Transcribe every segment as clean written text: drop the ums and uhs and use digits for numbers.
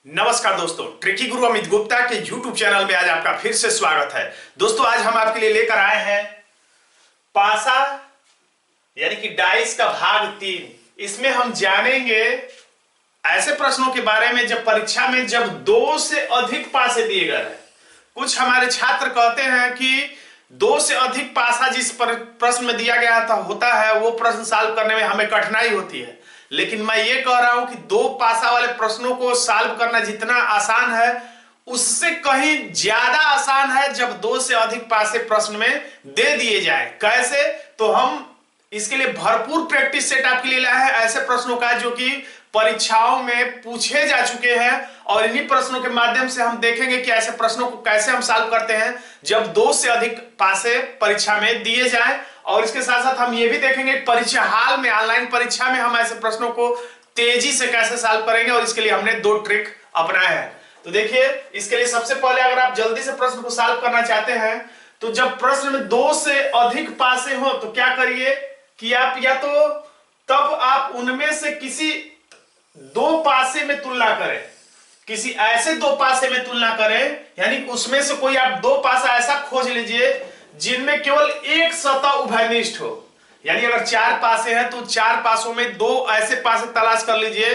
नमस्कार दोस्तों, ट्रिकी गुरु अमित गुप्ता के YouTube चैनल में आज आपका फिर से स्वागत है। दोस्तों आज हम आपके लिए लेकर आए हैं पासा यानी कि डाइस का भाग 3। इसमें हम जानेंगे ऐसे प्रश्नों के बारे में जब परीक्षा में जब 2 से अधिक पासे दिए गए हैं। कुछ हमारे छात्र कहते हैं कि 2 से अधिक पासा जिस प्रश्न में दिया गया था होता है वो प्रश्न सॉल्व करने में हमें कठिनाई होती है, लेकिन मैं ये कह रहा हूं कि 2 पासा वाले प्रश्नों को सॉल्व करना जितना आसान है उससे कहीं ज्यादा आसान है जब 2 से अधिक पासे प्रश्न में दे दिए जाए। कैसे? तो हम इसके लिए भरपूर प्रैक्टिस सेट आपके लिए लाए हैं ऐसे प्रश्नों का जो कि परीक्षाओं में पूछे जा चुके हैं, और इन्हीं प्रश्नों के माध्यम से हम देखेंगे कि ऐसे प्रश्नों को कैसे हम सॉल्व करते हैं जब 2 से अधिक पासे परीक्षा में दिए जाए। और इसके साथ साथ हम ये भी देखेंगे परीक्षा हाल में, ऑनलाइन परीक्षा में हम ऐसे प्रश्नों को तेजी से कैसे सॉल्व करेंगे, और इसके लिए हमने 2 ट्रिक अपनाए हैं। तो देखिए, इसके लिए सबसे पहले अगर आप जल्दी से प्रश्न को सॉल्व करना चाहते हैं तो जब प्रश्न में 2 से अधिक पासे हो तो क्या करिए कि आप या तो तब आप उनमें से किसी 2 पासे में तुलना करें, किसी ऐसे 2 पासे में तुलना करें, यानी उसमें से कोई आप 2 पासा ऐसा खोज लीजिए जिनमें केवल एक सतह उभयनिष्ठ हो। यानी अगर 4 पासे हैं तो 4 पासों में 2 ऐसे पासे तलाश कर लीजिए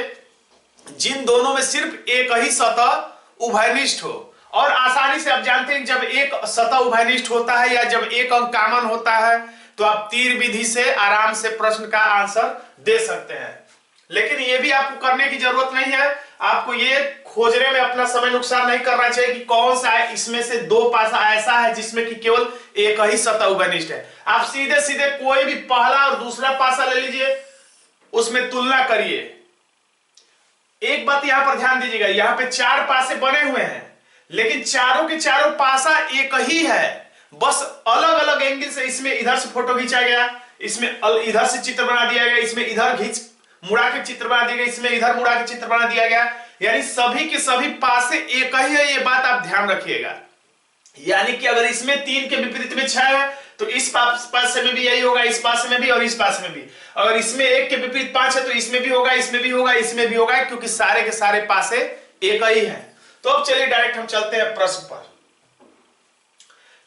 जिन दोनों में सिर्फ एक ही सतह उभयनिष्ठ हो। और आसानी से आप जानते हैं जब एक सतह उभयनिष्ठ होता है या जब एक अंक कॉमन होता है तो आप तीर विधि से आराम से प्रश्न का आंसर दे सकते हैं। लेकिन यह भी आपको करने की जरूरत नहीं है, आपको ये खोजने में अपना समय नुकसान नहीं करना चाहिए कि कौन सा है इसमें से 2 पासा ऐसा है जिसमें कि केवल एक ही सतह उभयनिष्ठ है। आप सीधे सीधे कोई भी पहला और दूसरा पासा ले लीजिए, उसमें तुलना करिए। एक बात यहां पर ध्यान दीजिएगा, यहां पे 4 पासे बने हुए हैं लेकिन चारों के चारों पासा एक ही है, बस अलग अलग एंगल से इसमें इधर से फोटो खींचा गया, इसमें इधर से चित्र बना दिया गया, इसमें इधर खींच मुड़ा के चित्र बना दिया गया, इसमें इधर मुड़ा के चित्र बना दिया गया। यानी सभी के सभी पासे एक ही है, ये बात आप ध्यान रखिएगा। यानी कि अगर इसमें 3 के विपरीत में 6 है तो इस पासे में भी यही होगा, इस पासे में भी और इस पासे में भी। अगर इसमें 1 के विपरीत 5 है तो इसमें भी होगा, इसमें भी होगा, इसमें भी होगा, क्योंकि सारे के सारे पासे एक ही है। तो अब चलिए डायरेक्ट हम चलते हैं प्रश्न पर।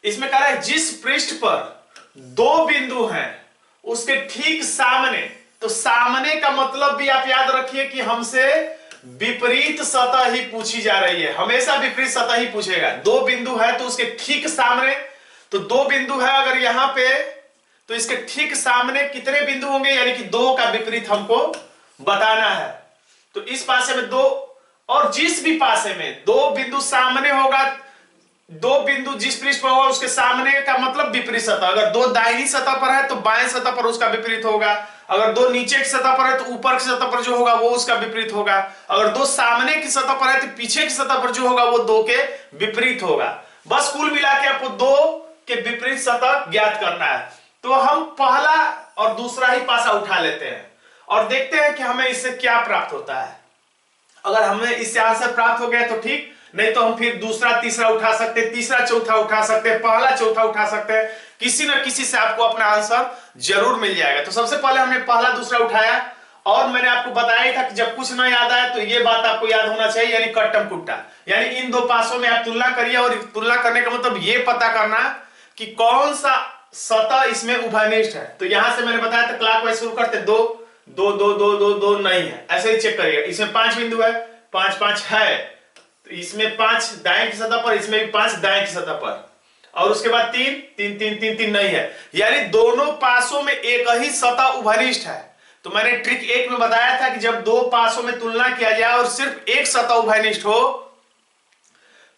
इसमें कह रहा है जिस पृष्ठ पर 2 बिंदु हैं उसके ठीक सामने, तो सामने का मतलब भी आप याद रखिए कि हमसे विपरीत सतह ही पूछी जा रही है, हमेशा विपरीत सतह ही पूछेगा। 2 बिंदु है तो उसके ठीक सामने, तो 2 बिंदु है अगर यहां पे तो इसके ठीक सामने कितने बिंदु होंगे, यानी कि 2 का विपरीत हमको बताना है। तो इस पासे में 2 और जिस भी पासे में 2 बिंदु सामने होगा, 2 बिंदु जिस पृष्ठ पर होगा उसके सामने का मतलब विपरीत सतह। अगर 2 दाहिनी सतह पर है तो बाएं सतह पर उसका विपरीत होगा, अगर 2 नीचे की सतह पर है तो ऊपर की सतह पर जो होगा वो उसका विपरीत होगा, अगर 2 सामने की सतह पर है तो पीछे की सतह पर जो होगा वो 2 के विपरीत होगा। बस कुल मिला के आपको 2 के विपरीत सतह ज्ञात करना है। तो हम पहला और दूसरा ही पासा उठा लेते हैं और देखते हैं कि हमें इससे क्या प्राप्त होता है। अगर हमें इससे आंसर प्राप्त हो गया तो ठीक, नहीं तो हम फिर दूसरा तीसरा उठा सकते हैं, तीसरा चौथा उठा सकते हैं, पहला चौथा उठा सकते हैं, किसी ना किसी से आपको अपना आंसर जरूर मिल जाएगा। तो सबसे पहले हमने पहला दूसरा उठाया और मैंने आपको बताया ही था कि जब कुछ ना याद आए तो ये बात आपको याद होना चाहिए, यानी कट्टम कुट्टा। यानी इन 2 पासों में आप तुलना करिए, और तुलना करने का मतलब ये पता करना कि कौन सा सतह इसमें उभयनिष्ठ है। तो यहां से मैंने बताया था क्लॉकवाइज शुरू करते 2 2 2 2 2 2 नहीं है, ऐसे ही चेक करिएगा। इसमें 5 बिंदु है, 5 5 है, तो इसमें 5 दाएं की सतह पर, इसमें भी 5 दाएं की सतह पर, और उसके बाद 3 3 3 3 3 नहीं है। यानी दोनों पासों में एक ही सतह उभयनिष्ठ है। तो मैंने ट्रिक 1 में बताया था कि जब 2 पासों में तुलना किया जाए और सिर्फ एक सतह उभयनिष्ठ हो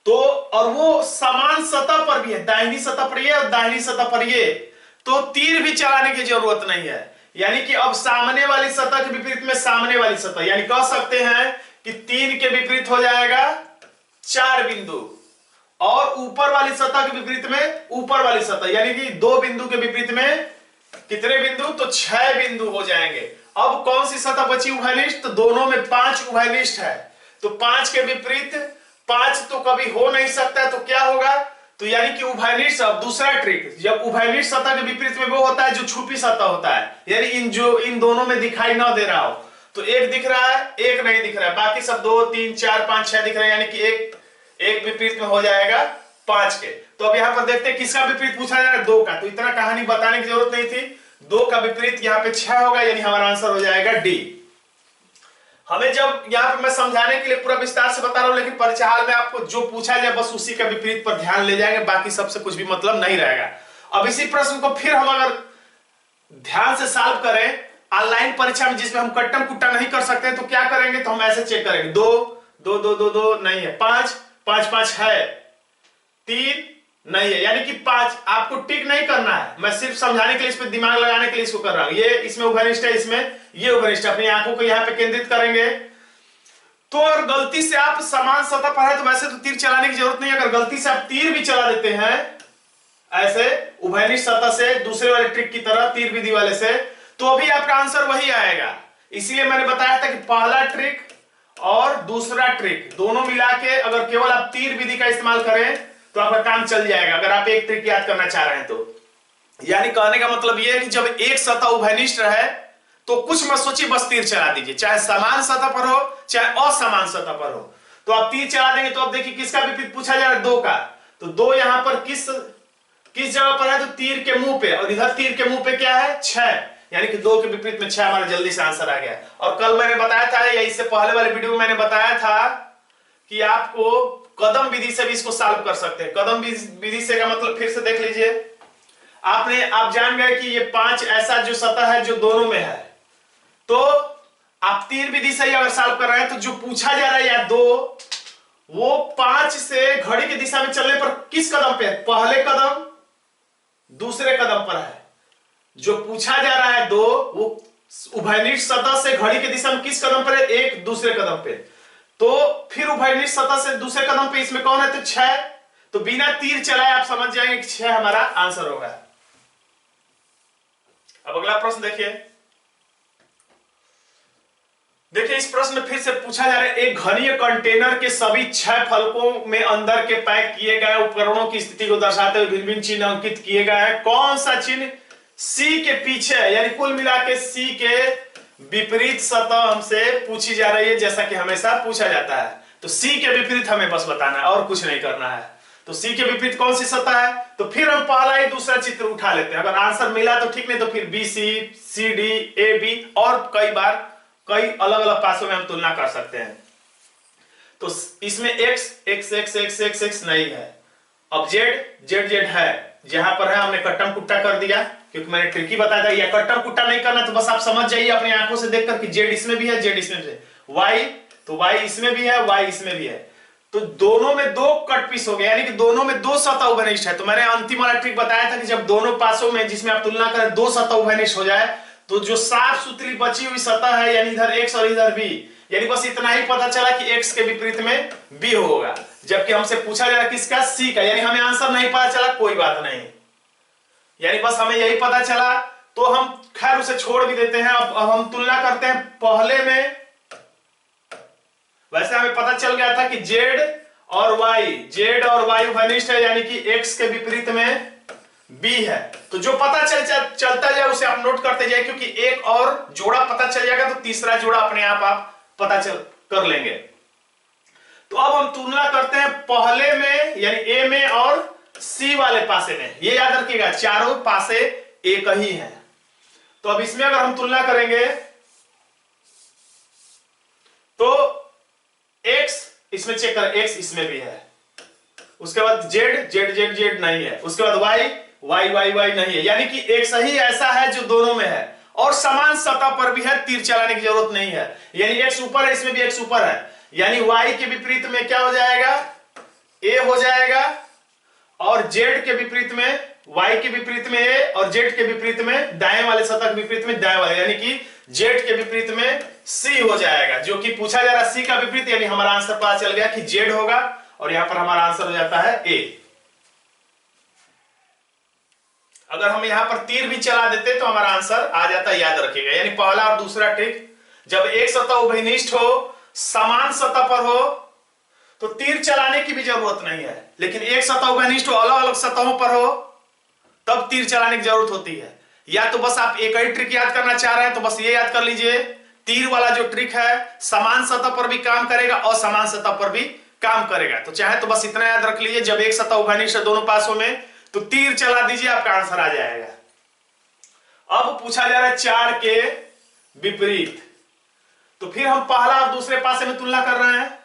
तो, और वो समान सतह पर भी है, दाहिनी सतह पर ये और दाहिनी सतह पर ये, तो तीर भी चलाने की जरूरत नहीं है। यानी कि अब सामने वाली सतह के विपरीत में सामने वाली सतह, यानी कह सकते हैं कि 3 के विपरीत हो जाएगा 4 बिंदु, और ऊपर वाली सतह के विपरीत में ऊपर वाली सतह, यानी कि 2 बिंदु के विपरीत में कितने बिंदु, तो 6 बिंदु हो जाएंगे। अब कौन सी सतह बची उभयनिष्ठ, तो दोनों में 5 उभयनिष्ठ है, तो 5 के विपरीत 5 तो कभी हो नहीं सकता है, तो क्या होगा, तो यानी कि उभयनिष्ठ। अब दूसरा ट्रिक, जब उभयनिष्ठ सतह के विपरीत में वो होता है जो छुपी सतह होता है, यानी इन दोनों में दिखाई ना दे रहा हो, तो एक दिख रहा है, एक नहीं दिख रहा है, बाकी सब 2 3 4 5 6 दिख रहे हैं, यानी कि एक विपरीत में हो जाएगा 5 के। तो अब यहाँ पर देखते हैं किसका विपरीत पूछा जा रहा है, 2 का। तो इतना कहानी बताने की जरूरत नहीं थी, 2 का विपरीत यहाँ पे 6 होगा, यानी हमारा आंसर हो जाएगा डी। हमें जब यहाँ पे मैं समझाने के लिए पूरा विस्तार से बता रहा हूं, लेकिन परीक्षा हाल में आपको जो पूछा जाए बस उसी का विपरीत पर ध्यान ले जाएंगे, बाकी सबसे कुछ भी मतलब नहीं रहेगा। अब इसी प्रश्न को फिर हम अगर ध्यान से सॉल्व करें ऑनलाइन परीक्षा में, जिसमें हम कट्टम कुट्टा नहीं कर सकते, तो क्या करेंगे, तो हम ऐसे चेक करेंगे, 2 2 2 2 2 नहीं है, 5 5 5 है, 3 नहीं है, यानी कि 5 आपको टिक नहीं करना है, मैं सिर्फ समझाने के लिए, इस पे दिमाग लगाने के लिए इसको कर रहा हूं। ये इसमें उभयनिष्ठ है, इसमें ये उभयनिष्ठ, अपनी आंखों को यहाँ पे केंद्रित करेंगे। तो अगर गलती से आप समान सतह पर है तो वैसे तो तीर चलाने की जरूरत नहीं है, अगर गलती से आप तीर भी चला देते हैं ऐसे उभयनिष्ठ सतह से दूसरे वाले ट्रिक की तरह, तीर विधि वाले से, तो भी आपका आंसर वही आएगा। इसलिए मैंने बताया था कि पहला ट्रिक और दूसरा ट्रिक दोनों मिला के अगर केवल आप तीर विधि का इस्तेमाल करें तो आपका काम चल जाएगा, अगर आप एक ट्रिक याद करना चाह रहे हैं तो। यानी कहने का मतलब यह है कि जब एक सतह उभयनिष्ठ रहे तो कुछ मत सोचिए, बस तीर चला दीजिए, चाहे समान सतह पर हो चाहे असमान सतह पर हो, तो आप तीर चला देंगे। तो अब देखिए किसका विपरीत पूछा जा रहा है, 2 का। तो 2 यहां पर किस जगह पर है, तो तीर के मुंह पे, और इधर तीर के मुंह पे क्या है, 6, यानी कि 2 के विपरीत में 6 हमारा जल्दी से आंसर आ गया। और कल मैंने बताया था, या इससे पहले वाले वीडियो में मैंने बताया था कि आपको कदम विधि से भी इसको सॉल्व कर सकते हैं। कदम विधि से का मतलब फिर से देख लीजिए, आप जान गए कि ये 5 ऐसा जो सतह है जो दोनों में है, तो आप तीर विधि से ही अगर सॉल्व कर रहे हैं तो जो पूछा जा रहा है या 2, वो 5 से घड़ी की दिशा में चलने पर किस कदम पे है, पहले कदम दूसरे कदम पर है। जो पूछा जा रहा है 2, वो उभयनिष्ठ सतह से घड़ी की दिशा में किस कदम पर है, एक दूसरे कदम पे। तो फिर उभयनिष्ठ सतह से दूसरे कदम पे इसमें कौन है, तो 6। तो बिना तीर चलाए आप समझ जाएंगे कि 6 हमारा आंसर होगा। अब अगला प्रश्न देखिए। इस प्रश्न में फिर से पूछा जा रहा है, एक घनीय कंटेनर के सभी 6 फलकों में अंदर के पैक किए गए उपकरणों की स्थिति को दर्शाते हुए भिन्न भिन्न चिन्ह अंकित किए गए हैं। कौन सा चिन्ह सी के पीछे है, यानी कुल मिला के सी के विपरीत सतह हमसे पूछी जा रही है, जैसा कि हमेशा पूछा जाता है। तो सी के विपरीत हमें बस बताना है और कुछ नहीं करना है। तो सी के विपरीत कौन सी सतह है, तो फिर हम पहला ही दूसरा चित्र उठा लेते हैं, अगर आंसर मिला तो ठीक, नहीं तो फिर B C, C D, A B, और कई अलग अलग पासों में हम तुलना कर सकते हैं। तो इसमें x x x x x x नहीं है, अब z है, जहां पर है हमने कट्टम कुट्टा कर दिया, क्योंकि मैंने ट्रिकी बताया था, या कट्टम कुट्टा नहीं करना तो बस आप समझ जाइए अपनी आंखों से देखकर कि z इसमें भी है, z इसमें भी है, y तो y इसमें भी है, y इसमें भी है, तो दोनों में 2 कट पीस हो गए, यानी कि दोनों में 2 सतह उभयनिष्ठ है। तो मैंने अंतिम वाला ट्रिक बताया था कि जब दोनों पासों में जिसमें आप तुलना करें 2 सतह उभयनिष्ठ हो जाए, तो जो साफ सुथरी बची हुई सतह है, यानी इधर x और इधर b, यानी बस इतना ही पता चला कि x के विपरीत में b होगा, जबकि हमसे पूछा जा रहा है किसका, c का, यानी हमें आंसर नहीं पता चला, कोई बात नहीं, यानी बस हमें यही पता चला, तो हम खैर उसे छोड़ भी देते हैं। अब हम तुलना करते हैं पहले में। वैसे हमें पता चल गया था कि z और y उभयनिष्ठ है, यानी कि x के विपरीत में b है। तो जो पता चलता जाए उसे आप नोट करते जाए, क्योंकि एक और जोड़ा पता चल जाएगा तो तीसरा जोड़ा अपने आप पता कर लेंगे। तो अब हम तुलना करते हैं पहले में, यानी ए में और सी वाले पासे में। ये याद रखिएगा, चारों पासे एक ही है। तो अब इसमें अगर हम तुलना करेंगे तो x इसमें चेक करें, x इसमें भी है, उसके बाद z नहीं है, उसके बाद y नहीं है, यानी कि एक सही ऐसा है जो दोनों में है और समान सतह पर भी है, तीर चलाने की जरूरत नहीं है, यानी x ऊपर है, इसमें भी x ऊपर है, यानी y के विपरीत में क्या हो जाएगा, a हो जाएगा, और z के विपरीत में, y के विपरीत में a, और z के विपरीत में, दाएं वाले सतह के विपरीत में दाएं वाले, यानी कि z के विपरीत में c हो जाएगा, जो कि पूछा जा रहा है c का विपरीत, यानी हमारा आंसर पता चल गया कि z होगा, और यहां पर हमारा आंसर हो जाता है a। अगर हम यहां पर तीर भी चला देते तो हमारा आंसर आ जाता, याद रखिएगा। यानी पहला और दूसरा ट्रिक, जब एक सतह उभयनिष्ठ हो, समान सतह पर हो, तो तीर चलाने की भी जरूरत नहीं है, लेकिन एक सतह उभयनिष्ठ हो, अलग अलग सतहों पर हो, तब तीर चलाने की जरूरत होती है। या तो बस आप एक ही ट्रिक याद करना चाह रहे हैं तो बस ये याद कर लीजिए तीर वाला जो ट्रिक है समान सतह पर भी काम करेगा और समान सतह पर भी काम करेगा। तो चाहे तो बस इतना याद रख लीजिए, जब एक सतह उभयनिष्ठ है दोनों पासों में तो तीर चला दीजिए, आपका आंसर आ जाएगा। अब पूछा जा रहा है 4 के विपरीत, तो फिर हम पहला और दूसरे पासे में तुलना कर रहे हैं,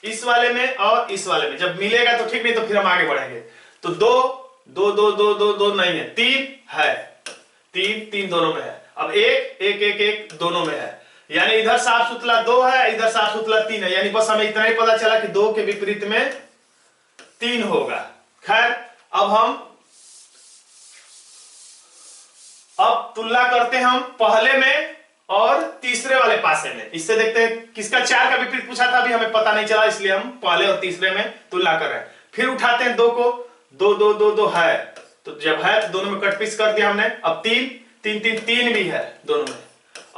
इस वाले में और इस वाले में। जब मिलेगा तो ठीक, नहीं तो फिर हम आगे बढ़ेंगे। तो 2 2 2 2 2 2 नहीं है, 3 है, 3 3 दोनों में है। अब 1 1 1 1 दोनों में है, यानी इधर साफ सुथरा 2 है, इधर साफ सुथरा 3 है, यानी बस हमें इतना ही पता चला कि 2 के विपरीत में 3 होगा। खैर अब तुलना करते हैं हम पहले में और तीसरे वाले पासे में। इससे देखते हैं किसका 4 का विपरीत पूछा था, अभी हमें पता नहीं चला, इसलिए हम पहले और तीसरे में तुलना कर रहे हैं। फिर उठाते हैं 2 को, 2 2 2 2 है, तो जब है तो दोनों में कट पीस कर दिया हमने। अब 3 3 3 3 भी है दोनों में।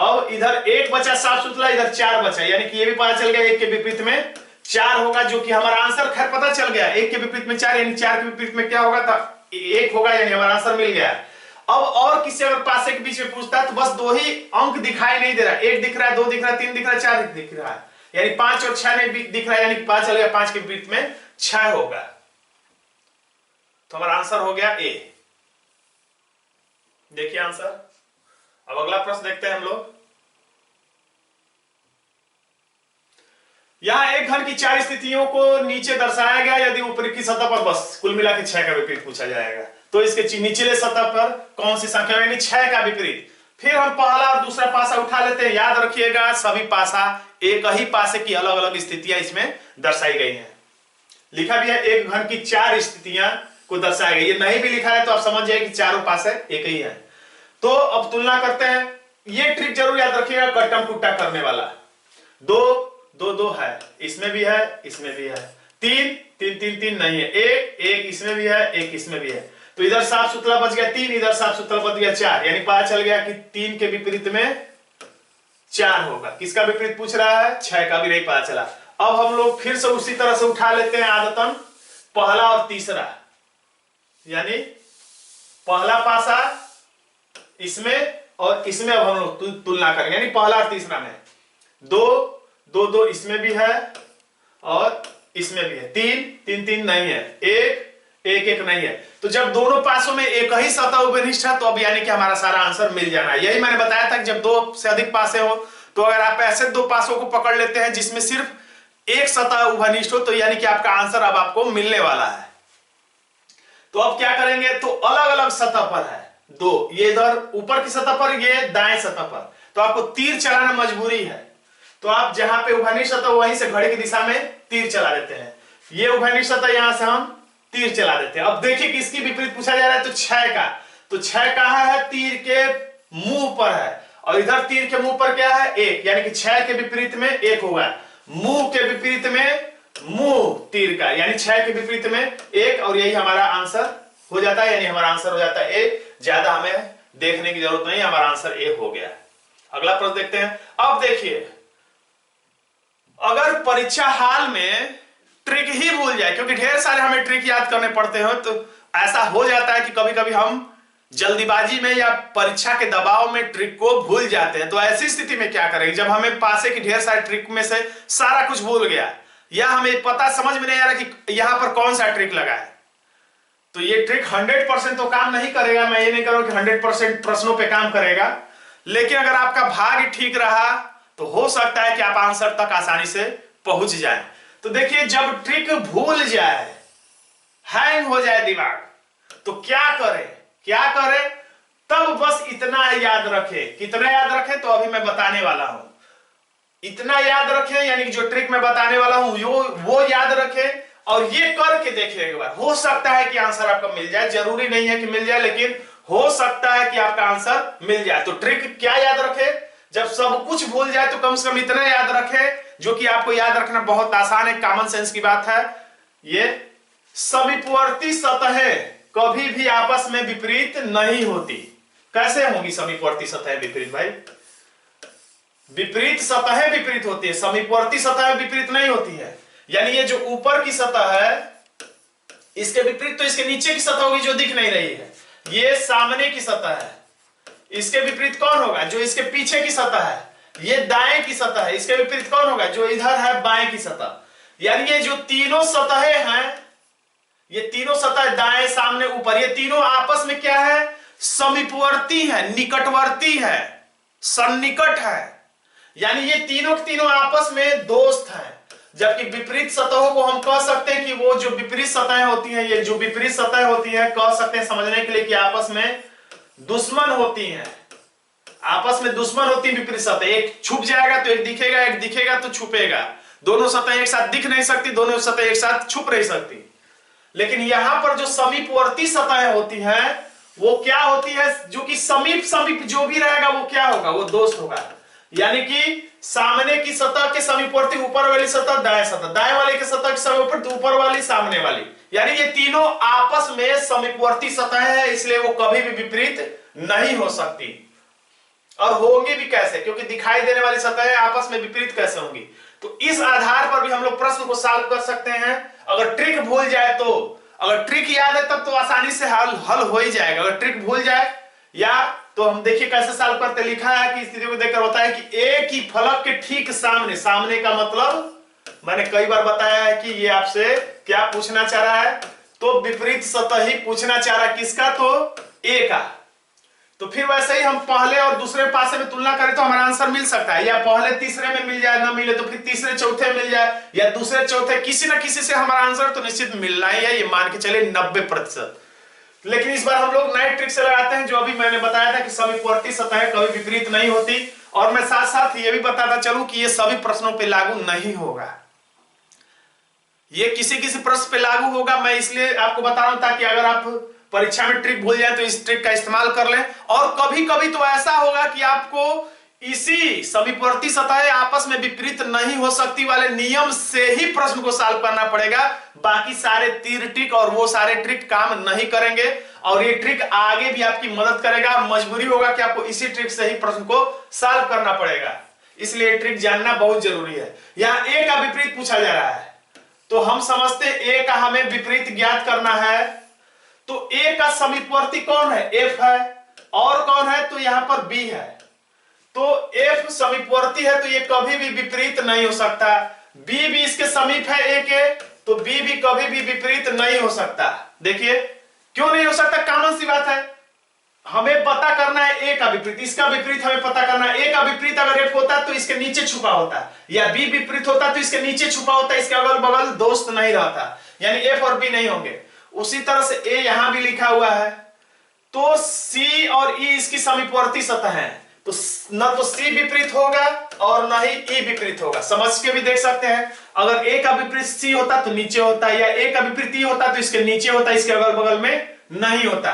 अब इधर 1 बचा साफ सुथरा, इधर 4 बचा, यानी कि ये भी पता चल गया 1 के विपरीत में 4 होगा, जो कि हमारा आंसर खैर पता चल गया। 1 के विपरीत में 4, यानी 4 के विपरीत में क्या होगा, था 1 होगा, यानी हमारा आंसर मिल गया। अब और किसी अगर पासे के बीच में पूछता है तो बस 2 ही अंक दिखाई नहीं दे रहा, 1 दिख रहा है, 2 दिख रहा है, 3 दिख रहा है, 4 दिख रहा है, यानी 5 और 6 नहीं दिख रहा है, यानी पता चल गया 5 के विपरीत में 6 होगा। तो हमारा आंसर हो गया ए। देखिए आंसर। अब अगला प्रश्न देखते हैं हम लोग। यहां एक घन की 4 स्थितियों को नीचे दर्शाया गया, यदि ऊपरी की सतह पर बस कुल मिला के 6 का विपरीत पूछा जाएगा, तो इसके निचले सतह पर कौन सी संख्या, यानी 6 का विपरीत। फिर हम पहला और दूसरा पासा उठा लेते हैं। याद रखिएगा सभी पासा एक ही पासे की अलग अलग स्थितियां इसमें दर्शाई गई हैं। लिखा भी है एक घन की 4 स्थितियां को दर्शाया गया, ये नहीं भी लिखा है तो आप समझ जाइए कि चारों पासे एक ही है। तो अब तुलना करते हैं, ये ट्रिक जरूर याद रखिएगा, कट्टम टुट्टा करने वाला। 2 2 2 है, इसमें भी है, इसमें भी है। 3 3 3 3 नहीं है, 1 1 इसमें भी है, 1 इसमें भी है, तो इधर साफ सुथरा बच गया 3, इधर साफ सुथरा बच गया 4, यानी पता चल गया कि 3 के विपरीत में 4 होगा। किसका विपरीत पूछ रहा है, 6 का भी नहीं पता चला। अब हम लोग फिर से उसी तरह से उठा लेते हैं आदतन पहला और तीसरा, यानी पहला पासा इसमें और इसमें अब हम लोग तुलना करेंगे, यानी पहला और तीसरा में 2 2 2 इसमें भी है और इसमें भी है, 3 3 3 नहीं है, 1 1 1 नहीं है। तो जब दोनों पासों में एक ही सतह उभयनिष्ठ है तो अब यानी कि हमारा सारा आंसर मिल जाना है। यही मैंने बताया था कि जब 2 से अधिक पासे हो तो अगर आप ऐसे 2 पासों को पकड़ लेते हैं जिसमें सिर्फ एक सतह उभयनिष्ठ हो तो यानी कि आपका आंसर अब आपको मिलने वाला है। तो अब क्या करेंगे, तो अलग अलग सतह पर है 2, ये इधर ऊपर की सतह पर, ये दाएं सतह पर, तो आपको तीर चलाना मजबूरी है। तो आप जहां पे उभयनिष्ठ सतह वहीं से घड़ी की दिशा में तीर चला देते हैं। ये उभयनिष्ठ सतह, यहां से हम तीर चला देते हैं। अब देखिए किसकी विपरीत पूछा जा रहा है, तो 6 का। तो 6 कहां है, तीर के मुंह पर है, और इधर तीर के मुंह पर क्या है, 1, यानी कि 6 के विपरीत में 1 होगा। मुंह के विपरीत में मुंह तीर का, यानी 6 के विपरीत में 1, और यही हमारा आंसर हो जाता है, यानी हमारा आंसर हो जाता है ए। ज्यादा हमें देखने की जरूरत नहीं, हमारा आंसर ए हो गया। अगला प्रश्न देखते हैं। अब देखिए, अगर परीक्षा हाल में ट्रिक ही भूल जाए, क्योंकि ढेर सारे हमें ट्रिक याद करने पड़ते हैं, तो ऐसा हो जाता है कि कभी कभी हम जल्दीबाजी में या परीक्षा के दबाव में ट्रिक को भूल जाते हैं। तो ऐसी स्थिति में क्या करेंगे, जब हमें पासे की ढेर सारे ट्रिक में से सारा कुछ भूल गया या हमें पता समझ में नहीं आ रहा कि यहां पर कौन सा ट्रिक लगा है, तो ये ट्रिक 100% तो काम नहीं करेगा। मैं ये नहीं कह रहा हूं कि 100% प्रश्नों पे काम करेगा, लेकिन अगर आपका भाग्य ठीक रहा तो हो सकता है कि आप आंसर तक आसानी से पहुंच जाएं। तो देखिए, जब ट्रिक भूल जाए, हैंग हो जाए दिमाग, तो क्या करें, तब बस इतना याद रखें। कितना याद रखें, तो अभी मैं बताने वाला हूं। इतना याद रखें, यानी कि जो ट्रिक मैं बताने वाला हूं वो याद रखें, और ये करके देखिए एक बार। हो सकता है कि आंसर आपका मिल जाए, जरूरी नहीं है कि मिल जाए, लेकिन हो सकता है कि आपका आंसर मिल जाए। तो ट्रिक क्या याद रखे, जब सब कुछ भूल जाए तो कम से कम इतना याद रखे, जो कि आपको याद रखना बहुत आसान है, कॉमन सेंस की बात है। ये समीपवर्ती सतहें कभी भी आपस में विपरीत नहीं होती। कैसे होंगी समीपवर्ती सतहें विपरीत, भाई? विपरीत सतहें विपरीत होती है, समीपवर्ती सतहें विपरीत नहीं होती है। यानी ये जो ऊपर की सतह है, इसके विपरीत तो इसके नीचे की सतह होगी जो दिख नहीं रही है। ये सामने की सतह है, इसके विपरीत कौन होगा, जो इसके पीछे की सतह है। ये दाएं की सतह है, इसके विपरीत कौन होगा, जो इधर है बाएं की सतह। यानी ये जो तीनों सतहें हैं, ये तीनों सतह दाएं सामने ऊपर, ये तीनों आपस में क्या है, समीपवर्ती है, निकटवर्ती है, सन्निकट है। यानी ये तीनों के तीनों आपस में दोस्त हैं। जबकि विपरीत सतहों को हम कह सकते हैं कि वो जो विपरीत सतहें होती हैं, ये जो विपरीत सतह होती है, कह सकते हैं समझने के लिए कि आपस में दुश्मन होती हैं, आपस में दुश्मन होती है विपरीत सतह। एक छुप जाएगा तो एक दिखेगा, एक दिखेगा तो छुपेगा। दोनों सतह एक साथ दिख नहीं सकती, दोनों सतह एक साथ छुप नहीं सकती। लेकिन यहां पर जो समीपवर्ती सतहें होती हैं वो क्या होती है, जो कि समीप समीप जो भी रहेगा वो क्या होगा, वो दोस्त होगा। यानी कि सामने की सतह के समीपवर्ती ऊपर वाली सतह दाएं सतह, दाएं वाले के सतह के समीपवर्ती ऊपर वाली सामने वाली, यानी ये तीनों आपस में समीपवर्ती सतह है, इसलिए वो कभी भी विपरीत नहीं हो सकती। और होंगी भी कैसे, क्योंकि दिखाई देने वाली सतहें आपस में विपरीत कैसे होंगी। तो इस आधार पर भी हम लोग प्रश्न को सॉल्व कर सकते हैं। अगर ट्रिक भूल जाए तो, अगर ट्रिक याद है तब तो आसानी से हल हो ही जाएगा। अगर ट्रिक भूल जाए या तो हम देखिए कैसे सॉल्व करते। लिखा है कि स्थिति को देखकर होता है कि एक ही फलक के ठीक सामने, सामने का मतलब मैंने कई बार बताया है कि ये आपसे क्या पूछना चाह रहा है, तो विपरीत सतह ही पूछना चाह रहा है। किसका, तो ए का। तो फिर वैसे ही हम पहले और दूसरे पासे में तुलना करें तो हमारा आंसर मिल सकता है, या पहले तीसरे में मिल जाए, ना मिले तो फिर तीसरे चौथे मिल जाए, या दूसरे चौथे, किसी ना किसी से हमारा आंसर तो निश्चित मिलना ही है। ये मान के चले 90%। लेकिन इस बार हम लोग नए ट्रिक से लगाते हैं, जो अभी मैंने बताया था कि समीपवर्ती सतहें कभी विपरीत नहीं होती। और मैं साथ साथ ये भी बताता चलूं कि ये सभी प्रश्नों पे लागू नहीं होगा, ये किसी किसी प्रश्न पे लागू होगा। मैं इसलिए आपको बता रहा हूं ताकि अगर आप परीक्षा में ट्रिक भूल जाए तो इस ट्रिक का इस्तेमाल कर लें। और कभी कभी तो ऐसा होगा कि आपको इसी समीपवर्ती सतहें आपस में विपरीत नहीं हो सकती वाले नियम से ही प्रश्न को सॉल्व करना पड़ेगा। बाकी सारे तीर ट्रिक और वो सारे ट्रिक काम नहीं करेंगे, और ये ट्रिक आगे भी आपकी मदद करेगा, और मजबूरी होगा कि आपको इसी ट्रिक से ही प्रश्न को सॉल्व करना पड़ेगा। इसलिए ट्रिक जानना बहुत जरूरी है। यहां ए का विपरीत पूछा जा रहा है, तो हम समझते ए का हमें विपरीत ज्ञात करना है। तो ए का समीपवर्ती कौन है, एफ है, और कौन है, तो यहां पर बी है। तो एफ समीपवर्ती है तो ये कभी भी विपरीत नहीं हो सकता। बी भी इसके समीप है ए के, तो बी भी कभी भी विपरीत नहीं हो सकता। देखिए क्यों नहीं हो सकता, कॉमन सी बात है। हमें पता करना है ए का विपरीत, इसका विपरीत हमें पता करना है। ए का विपरीत अगर एफ होता तो इसके नीचे छुपा होता, या बी विपरीत होता तो इसके नीचे छुपा होता, इसके अगल बगल दोस्त नहीं रहता, यानी एफ और बी नहीं होंगे। उसी तरह से ए यहां भी लिखा हुआ है, तो सी और ई इसकी समीपवर्ती सतह है, तो न तो सी विपरीत होगा और न ही ई विपरीत होगा। समझ के भी देख सकते हैं, अगर ए का विपरीत सी होता तो नीचे होता, या ए का विपरीत ई होता तो इसके नीचे होता, इसके अगल बगल में नहीं होता।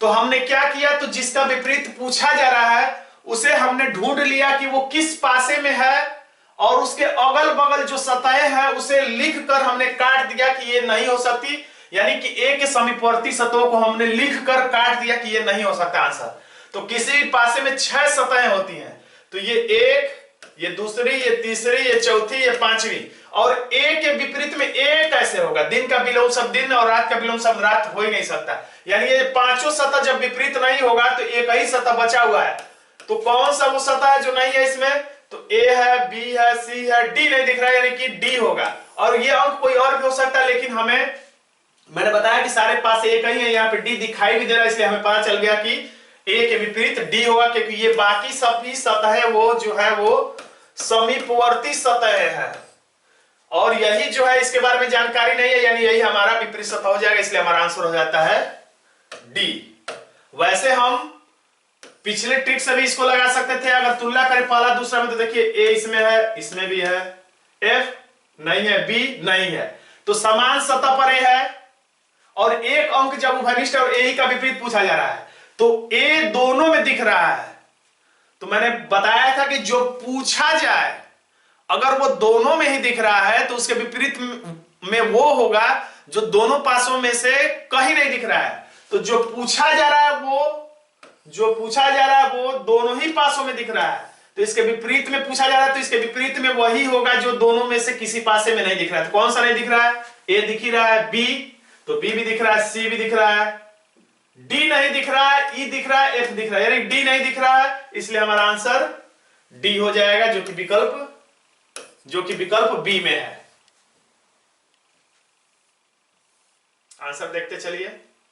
तो हमने क्या किया, तो जिसका विपरीत पूछा जा रहा है उसे हमने ढूंढ लिया कि वो किस पासे में है, और उसके अगल बगल जो सतहें हैं उसे लिखकर हमने काट दिया कि ये नहीं हो सकती। यानी कि ए के समीपवर्ती सतहों को हमने लिखकर काट दिया कि ये नहीं हो सकता आंसर। तो किसी भी पासे में 6 सतहें होती हैं, तो ये एक, ये दूसरी, ये तीसरी, ये चौथी, ये पांचवी। और ए के विपरीत में ए कैसे होगा, दिन का विलोम शब्द दिन और रात का विलोम शब्द रात हो ही नहीं सकता। यानी ये पांचों सतह जब विपरीत नहीं होगा तो एक ही सतह बचा हुआ है। तो कौन सा वो सतह है जो नहीं है इसमें, तो ए है, बी है, सी है, डी नहीं दिख रहा है, यानी कि डी होगा। और ये अंक कोई और भी हो सकता है, लेकिन हमें, मैंने बताया कि सारे पास एक ही है, यहाँ पे डी दिखाई भी दे रहा है, इसलिए हमें पता चल गया कि ए के विपरीत डी होगा, क्योंकि ये बाकी सभी सतह वो जो है वो समीपवर्ती सतह है, और यही जो है इसके बारे में जानकारी नहीं है, यानी यही हमारा विपरीत सतह हो जाएगा, इसलिए हमारा आंसर हो जाता है डी। वैसे हम पिछले ट्रिक से भी इसको लगा सकते थे, अगर तुलना करें पहला दूसरा में, तो देखिए ए इसमें है, इसमें भी है, एफ नहीं है, बी नहीं है, तो समान सतह पर ए है, और एक अंक जब उभयनिष्ठ और ए ही का विपरीत पूछा जा रहा है तो ए दोनों में दिख रहा है। तो मैंने बताया था कि जो पूछा जाए अगर वो दोनों में ही दिख रहा है तो उसके विपरीत में वो होगा जो दोनों पासों में से कहीं नहीं दिख रहा है। तो जो पूछा जा रहा है वो दोनों ही पासों में दिख रहा है, तो इसके विपरीत में पूछा जा रहा है तो इसके विपरीत में वही होगा जो दोनों में से किसी पासे में नहीं दिख रहा है। तो कौन सा नहीं दिख रहा है, ए दिख ही रहा है, बी तो बी भी दिख रहा है, सी भी दिख रहा है, डी नहीं दिख रहा है, ई दिख रहा है, एफ दिख रहा है, यानी डी नहीं दिख रहा है, इसलिए हमारा आंसर डी हो जाएगा, जो कि विकल्प बी में है। आंसर देखते चलिए,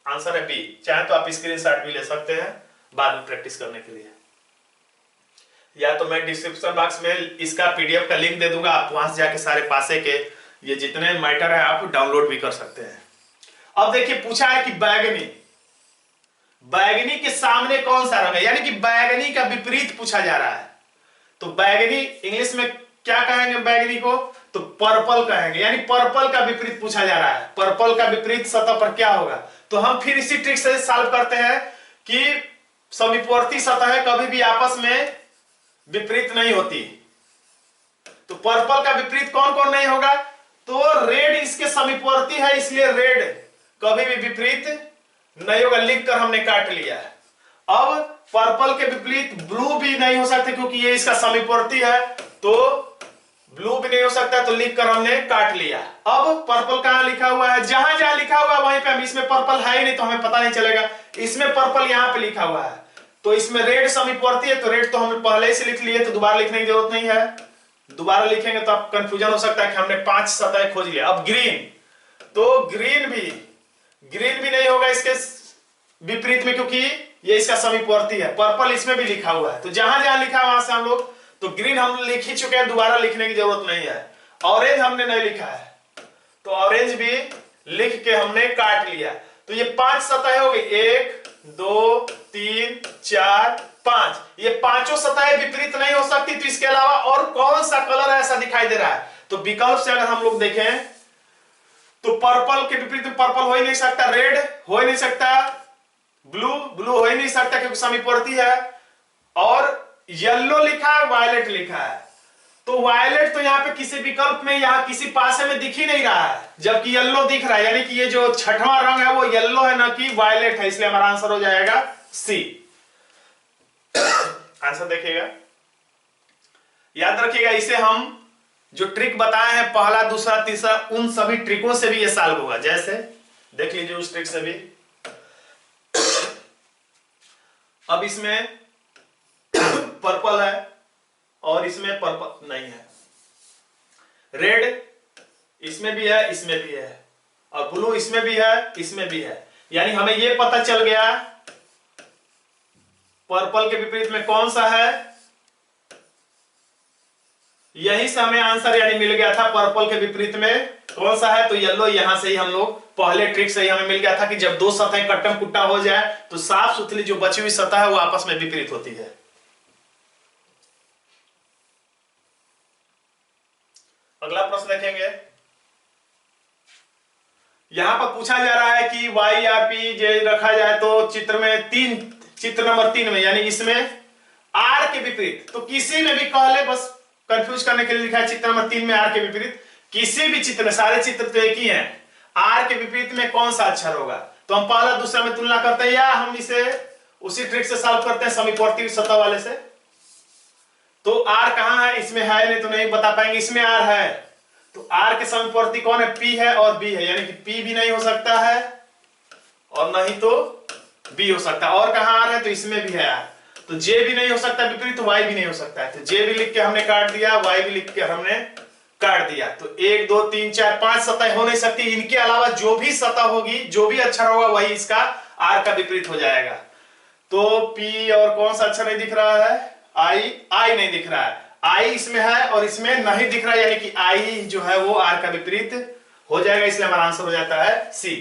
आंसर है बी। चाहे तो आप स्क्रीनशॉट भी ले सकते हैं बाद में प्रैक्टिस करने के लिए, या तो मैं डिस्क्रिप्शन बॉक्स में इसका पीडीएफ का लिंक दे दूंगा, आप वहां से जाके सारे पासे के ये जितने मैटर है आप डाउनलोड भी कर सकते हैं। अब देखिए पूछा है कि बैगनी के सामने कौन सा रंग है, यानी कि बैगनी का विपरीत पूछा जा रहा है। तो बैगनी इंग्लिश में क्या कहेंगे बैगनी को, तो पर्पल कहेंगे, यानी पर्पल का विपरीत पूछा जा रहा है। पर्पल का विपरीत सतह पर क्या होगा, तो हम फिर इसी ट्रिक से सॉल्व करते हैं कि समीपवर्ती सतह कभी भी आपस में विपरीत नहीं होती। तो पर्पल का विपरीत कौन कौन नहीं होगा, तो रेड इसके समीपवर्ती है, इसलिए रेड कभी भी विपरीत नहीं होगा, लिखकर हमने काट लिया है। अब पर्पल के विपरीत ब्लू भी नहीं हो सकता क्योंकि ये इसका समीपवर्ती है, तो ब्लू भी नहीं हो सकता, तो लिखकर हमने काट लिया। अब पर्पल कहां लिखा हुआ है, जहां जहां लिखा हुआ है वहीं पे हम, इसमें पर्पल है ही नहीं तो हमें पता नहीं चलेगा। इसमें पर्पल यहां पे लिखा हुआ है, तो इसमें रेड समीपवर्ती है, तो रेड तो हमने पहले ही से लिख लिए, तो दोबारा लिखने की जरूरत नहीं है। दोबारा लिखेंगे तो आप कंफ्यूजन हो सकता है कि हमने 5 सतह खोज लिया। अब ग्रीन, तो ग्रीन भी नहीं होगा इसके विपरीत में क्योंकि ये इसका समीपवर्ती है। पर्पल इसमें भी लिखा हुआ है, तो जहां जहां लिखा वहां से हम लोग, तो ग्रीन हम लिख ही चुके हैं, दोबारा लिखने की जरूरत नहीं है। ऑरेंज हमने नहीं लिखा है, तो ऑरेंज भी लिख के हमने काट लिया। तो ये 5 सतह हो गई, 1 2 3 4 5, ये पांचों सतह विपरीत नहीं हो सकती। तो इसके अलावा और कौन सा कलर ऐसा दिखाई दे रहा है, तो विकल्प से अगर हम लोग देखें तो पर्पल के विपरीत में पर्पल हो ही नहीं सकता, रेड हो ही नहीं सकता, ब्लू हो ही नहीं सकता क्योंकि समीपवर्ती है, और येलो लिखा है, वायलेट लिखा है। तो वायलेट तो यहाँ पे किसी विकल्प में, यहाँ किसी पासे में दिख ही नहीं रहा है, जबकि येलो दिख रहा है, यानी कि ये जो छठवां रंग है वो येलो है ना कि वायलेट है, इसलिए हमारा आंसर हो जाएगा सी। आंसर देखिएगा, याद रखिएगा, इसे हम जो ट्रिक बताए हैं पहला दूसरा तीसरा, उन सभी ट्रिकों से भी ये सॉल्व होगा। जैसे देख लीजिए उस ट्रिक से भी। अब इसमें पर्पल है और इसमें पर्पल नहीं है, रेड इसमें भी है, इसमें भी है, और ब्लू इसमें भी है, इसमें भी है, यानी हमें यह पता चल गया पर्पल के विपरीत में कौन सा है। यहीं से हमें आंसर यानी मिल गया था, पर्पल के विपरीत में कौन सा है, तो येलो। यहां से ही हम लोग पहले ट्रिक से ही हमें मिल गया था कि जब दो सतह कट्टम कुट्टा हो जाए तो साफ सुथरी जो बची हुई सतह है वो आपस में विपरीत होती है। अगला प्रश्न देखेंगे, यहां पर पूछा जा रहा है कि वाई आर पी जे रखा जाए तो चित्र में चित्र नंबर 3 में, यानी इसमें आर के विपरीत, तो किसी में भी कह ले, बस कंफ्यूज करने के लिए लिखा है चित्र नंबर 3 में आर के विपरीत। किसी भी चित्र में, सारे चित्र तो एक ही हैं, आर के विपरीत में कौन सा अक्षर होगा, तो हम पहला दूसरा में तुलना करते हैं, या हम इसे उसी ट्रिक से सॉल्व करते हैं समीपवर्ती सतह वाले से। तो आर कहां है, इसमें है नहीं तो नहीं बता पाएंगे, इसमें आर है, तो आर के समीपवर्ती कौन है, पी है और बी है, यानी कि पी भी नहीं हो सकता है और नहीं तो बी हो सकता है। और कहां आर है, तो इसमें भी है आर, तो जे भी नहीं हो सकता विपरीत, तो वाई भी नहीं हो सकता है, तो जे भी लिख के हमने काट दिया, वाई भी लिख के हमने काट दिया। तो 1 2 3 4 5 सतह हो नहीं सकती, इनके अलावा जो भी सतह होगी, जो भी अक्षर होगा वही इसका आर का विपरीत हो जाएगा। तो पी और कौन सा अक्षर नहीं दिख रहा है, आई नहीं दिख रहा है, आई इसमें है और इसमें नहीं दिख रहा है, यानी कि आई जो है वो आर का विपरीत हो जाएगा, इसलिए हमारा आंसर हो जाता है सी।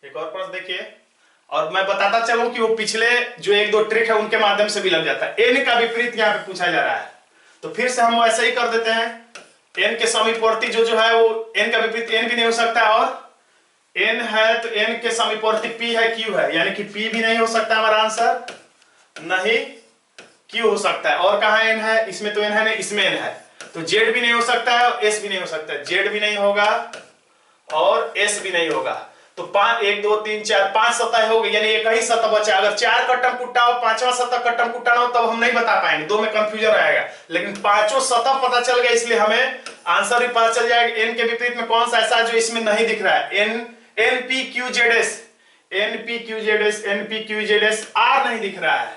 एक और प्रश्न देखिए, और मैं बताता चलूं कि वो पिछले जो 1-2 ट्रिक है उनके माध्यम से भी लग जाता है। एन का विपरीत यहां पे पूछा जा रहा है, तो फिर से हम वैसे ही कर देते हैं। एन के समीपवर्ती जो है वो एन का विपरीत एन भी नहीं हो सकता, और एन है तो एन के समीपवर्ती पी है, क्यू है, यानी कि पी भी नहीं हो सकता हमारा आंसर, नहीं क्यू हो सकता है। और कहां एन है, इसमें तो एन है नहीं, इसमें एन है, तो जेड भी नहीं हो सकता है और एस भी नहीं हो सकता है, जेड भी नहीं होगा और एस भी नहीं होगा। तो 1 2 3 4 5 सतह हो गई, यानी एक ही सतह बचा। अगर 4 कट्टम कुट्टा हो, 5वां सतह कट्टम कुट्टा ना हो, तब हम नहीं बता पाएंगे, 2 में कंफ्यूजन रहेगा, लेकिन पांचों सतह पता चल गया, इसलिए हमें आंसर भी पता चल जाएगा। एन के विपरीत में कौन सा ऐसा जो इसमें नहीं दिख रहा है, NPQZS, NPQZS, NPQZS, R नहीं दिख रहा है,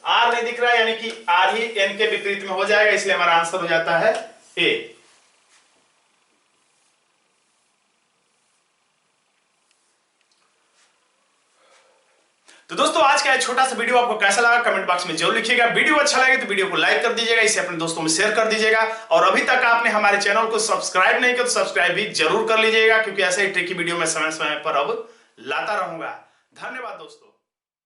R नहीं दिख रहा है, यानी कि R ही N के विपरीत में हो जाएगा, इसलिए हमारा आंसर हो जाता है A। तो दोस्तों आज का छोटा सा वीडियो आपको कैसा लगा कमेंट बॉक्स में जरूर लिखिएगा। वीडियो अच्छा लगे तो वीडियो को लाइक कर दीजिएगा, इसे अपने दोस्तों में शेयर कर दीजिएगा, और अभी तक आपने हमारे चैनल को सब्सक्राइब नहीं किया तो सब्सक्राइब भी जरूर कर लीजिएगा, क्योंकि ऐसे ही ट्रिकी वीडियो में समय समय पर अब लाता रहूंगा। धन्यवाद दोस्तों।